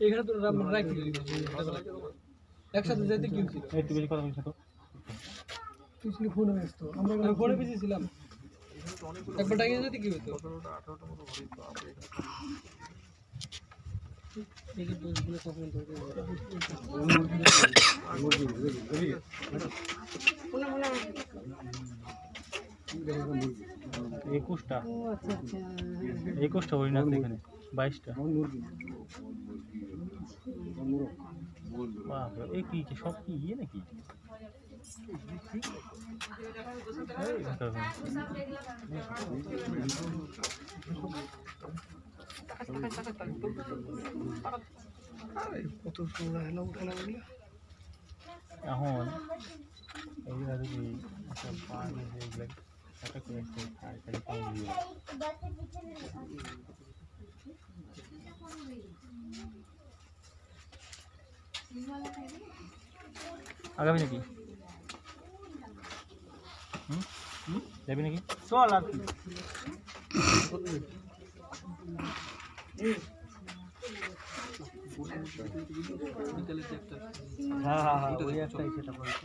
এখানে তো রাখি একসাথে যেতে কি একটু বেশি কথা বলছো তো তুই ফোনে ব্যস্ত আমরা ফোনে বিজি ছিলাম একবার টাইম যেতে কি হতো 17টা 18টা মতো হইতো আপনি দেখি বলগুলো কখন ধরে একুশটা 21টা হরিণ আছে এখানে 22টা এই কি সব কি ইয়ে নাকি কত সময় হলো উঠানো এখন এইগুলা যদি পানি এইগুলা একটা করে খাই তাহলে কম দিয়ে আগামী নাকি যাবি নাকি চল আর কি হ্যাঁ হ্যাঁ হ্যাঁ ওই একটাই সেটা বলছি